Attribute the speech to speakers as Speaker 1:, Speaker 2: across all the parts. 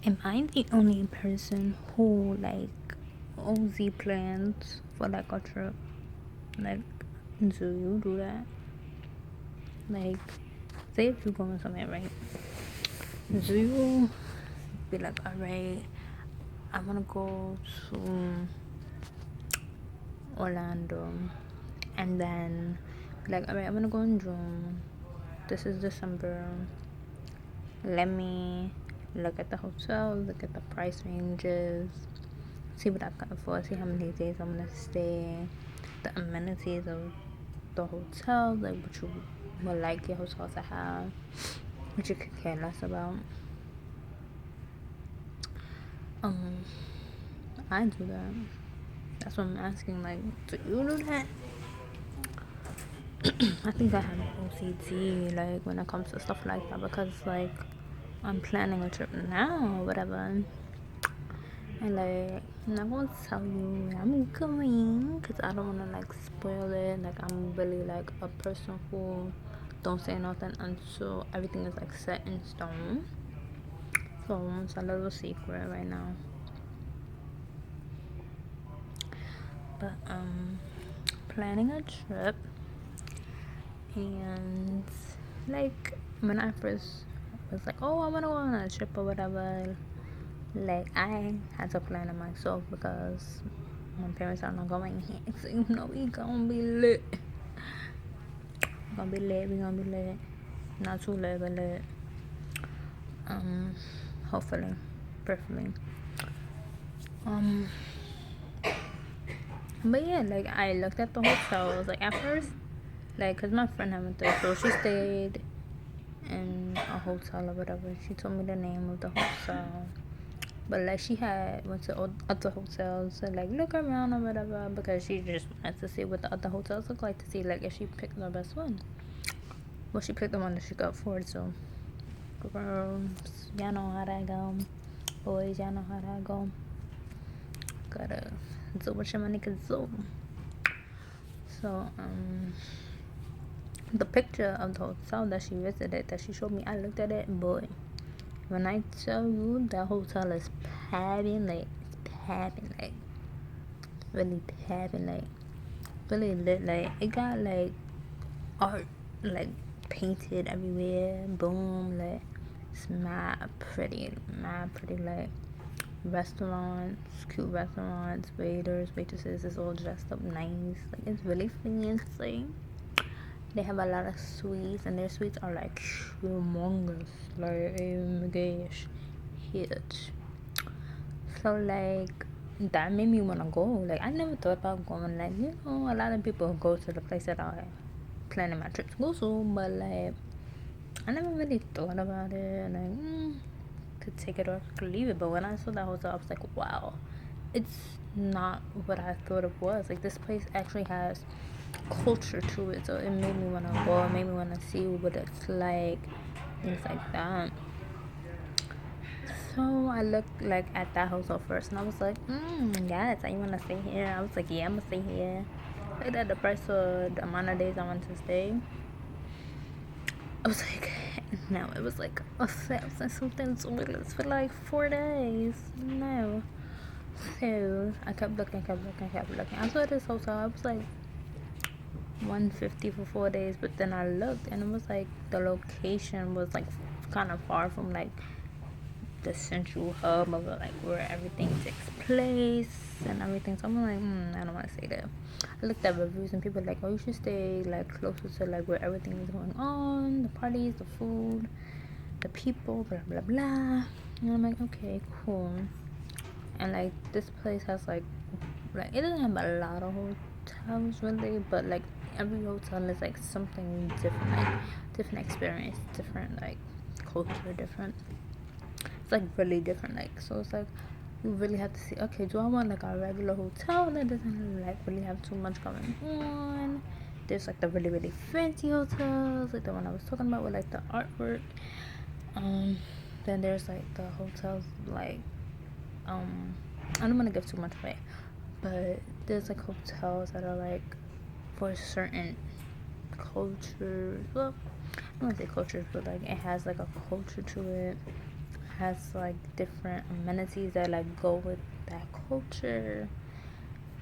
Speaker 1: Am I the only person who like OZ plans for like a trip? Like, do you do that? Like, say if you're going somewhere, right? Do you be like, alright, I wanna go to Orlando, and then like, alright, I'm gonna go in June. This is December. Let me look at the hotel, look at the price ranges, see what I can afford, see how many days I'm gonna stay, the amenities of the hotel, like what you would like your hotel to have, what you could care less about. I do that. That's what I'm asking. Like, do you do that? I think I have OCD, like, when it comes to stuff like that, because, like, I'm planning a trip now or whatever. And, like, I'm not gonna tell you where I'm going, because I don't wanna, like, spoil it. Like, I'm really, like, a person who don't say nothing until everything is, like, set in stone. So, it's a little secret right now. But, planning a trip, and like when I first was like, oh, I want to go on a trip or whatever, like I had to plan it myself because my parents are not going here. So you know we gonna be lit. We gonna be lit. Not too lit, but lit. Hopefully, preferably. But yeah, like I looked at the hotels. Like at first, like, cause my friend had went there, so she stayed in a hotel or whatever. She told me the name of the hotel, but like she had went to other hotels to like look around or whatever, because she just wanted to see what the other hotels look like, to see like if she picked the best one. Well, she picked the one that she could afford. So girls, y'all know how that go. Boys, y'all know how that go. Gotta do what your money can do. So the picture of the hotel that she visited, that she showed me, I looked at it, boy, when I tell you that hotel is padding, like really padding, like really lit, like it got like art like painted everywhere, boom, like it's mad pretty, like restaurants, cute restaurants, waiters, waitresses is all dressed up nice, like it's really fancy. They have a lot of sweets, and their sweets are like humongous, like oh my gosh, huge. So like that made me wanna go. Like I never thought about going. Like, you know, a lot of people go to the place that I planning my trip to go to, but like I never really thought about it. Like, could take it or could leave it. But when I saw that hotel, I was like, wow, it's not what I thought it was. Like this place actually has culture to it, so it made me wanna go. It made me wanna see what it's like, things like that. So I looked like at that hotel first, and I was like, yes, I wanna stay here. I was like, yeah, I'm gonna stay here. Looked at the price for the amount of days I want to stay. I was like, no, it was like $1,000 for like 4 days. No. So I kept looking. I saw this hotel. I was like, 150 for 4 days, but then I looked and it was like the location was like kind of far from like the central hub of like where everything takes place and everything. So I'm like, I don't want to stay there. I looked at reviews and people were like, oh, you should stay like closer to like where everything is going on, the parties, the food, the people, blah blah blah. And I'm like, okay, cool. And like this place has like it doesn't have a lot of hotels really, but like every hotel is like something different, like different experience, different like culture, different. It's like really different, like, so it's like you really have to see, okay, do I want like a regular hotel that doesn't like really have too much going on? There's like the really fancy hotels, like the one I was talking about with like the artwork. Then there's like the hotels like I don't want to give too much away, but there's like hotels that are like for certain cultures. Well, I don't want to say cultures, but like it has like a culture to it. has like different amenities that like go with that culture,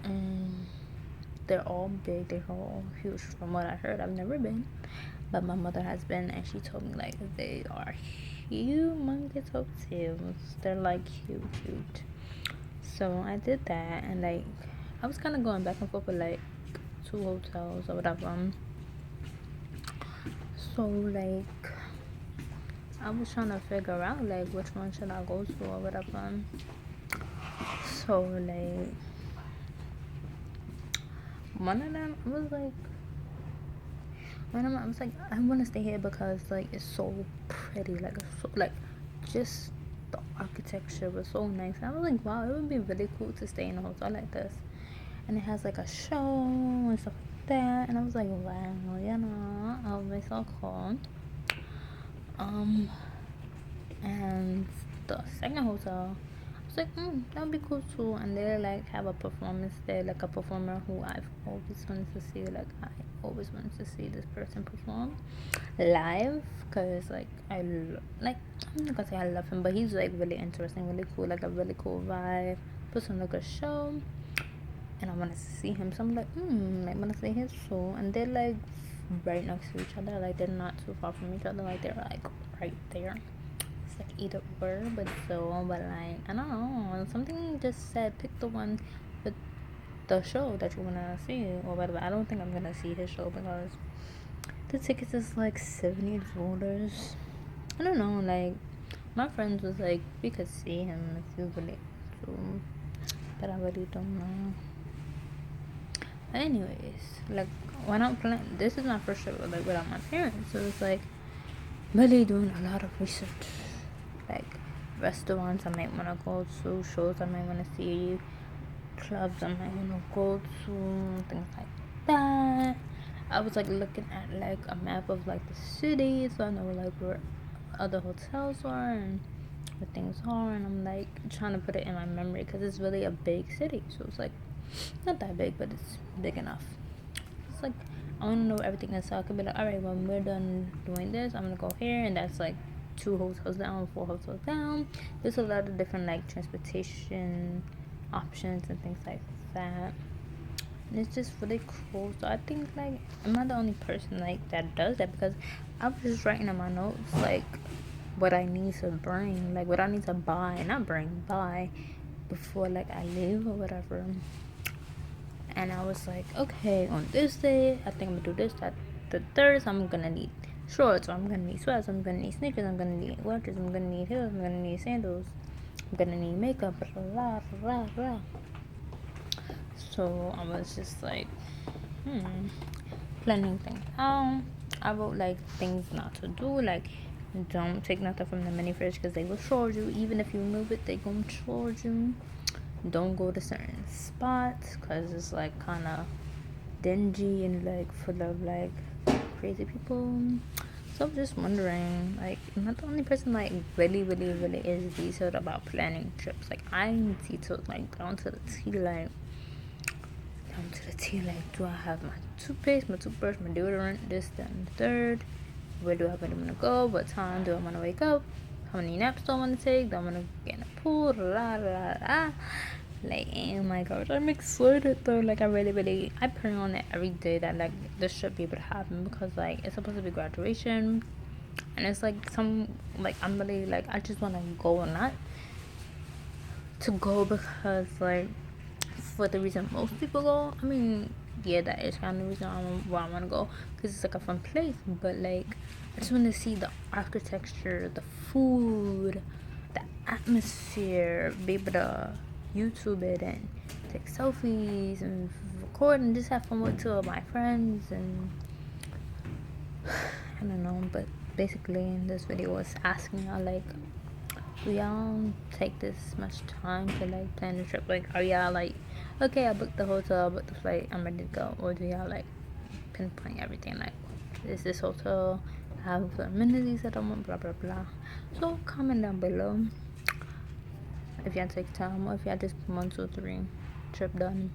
Speaker 1: and they're all big, they're all huge from what I heard. I've never been, but my mother has been, and she told me like they are humongous hotels. They're like huge. So I did that, and like I was kind of going back and forth with like 2 hotels or whatever. So like I was trying to figure out like which one should I go to or whatever. So like one of them was like I was like, I want to stay here because like it's so pretty, like it's so, like just the architecture was so nice. And I was like, wow, it would be really cool to stay in a hotel like this, and it has like a show and stuff like that. And I was like, wow, I'll be so cool. And the second hotel, I was like, that would be cool too. And they like have a performance there, like a performer who I've always wanted to see. Like I always wanted to see this person perform live, because like I'm not gonna say I love him, but he's like really interesting, really cool, like a really cool vibe, puts on like a show, and I want to see him. So I'm like, I want to see his too. And they're like right next to each other, like they're not too far from each other, like they're like right there. It's like either or, but like I don't know, something just said pick the one with the show that you wanna see or whatever. I don't think I'm gonna see his show because the tickets is like $70. I don't know, like my friends was like we could see him if you really to, but I really don't know. Anyways, like when I'm planning, this is my first trip like without my parents, so it's like really doing a lot of research, like restaurants I might want to go to, shows I might want to see, clubs I might want to go to, things like that. I was like looking at like a map of like the city, so I know like where other hotels are and where things are, and I'm like trying to put it in my memory because it's really a big city, so it's like not that big, but it's big enough. It's like I want to know everything is, so I could be like, all right, when we're done doing this, I'm gonna go here, and that's like 2 hotels down, 4 hotels down. There's a lot of different like transportation options and things like that, and it's just really cool. So I think like I'm not the only person like that does that, because I was just writing in my notes like what I need to bring, like what I need to buy before like I leave or whatever. And I was like, okay, on this day I think I'm gonna do this, that, the third. So I'm gonna need shorts, I'm gonna need sweats, I'm gonna need sneakers, I'm gonna need watches, I'm gonna need heels, I'm gonna need sandals, I'm gonna need makeup, blah blah blah. So I was just like planning things out. I wrote like things not to do, like don't take nothing from the mini fridge because they will charge you. Even if you move it, they gonna charge you. Don't go to certain spots because it's like kind of dingy and like full of like crazy people. So I'm just wondering, like, I'm not the only person like really is detailed about planning trips. Like I'm detailed like down to the T, like do I have my toothpaste, my toothbrush, my deodorant, this, that, and the third? Where do I really want to go? What time do I want to wake up? How many naps do I want to take? Do I want to get in a pool? Like, oh my gosh, I'm excited though. Like, I I pray on it every day that like this should be able to happen, because like it's supposed to be graduation, and it's like I'm really like I just want to go, or not to go because like for the reason most people go. I mean, yeah, that is kind of the reason why I want to go, because it's like a fun place. But like, I just want to see the architecture, the food, the atmosphere, be able to YouTube it and take selfies and record and just have fun with 2 of my friends. And I don't know, but basically this video was asking y'all like, do y'all take this much time to like plan the trip? Like, are y'all like, okay, I booked the hotel, booked the flight, I'm ready to go? Or do y'all like pinpoint everything, like, is this hotel have the amenities that I want, blah blah blah? So comment down below if y'all take time, or if y'all just 1 2 3 trip done.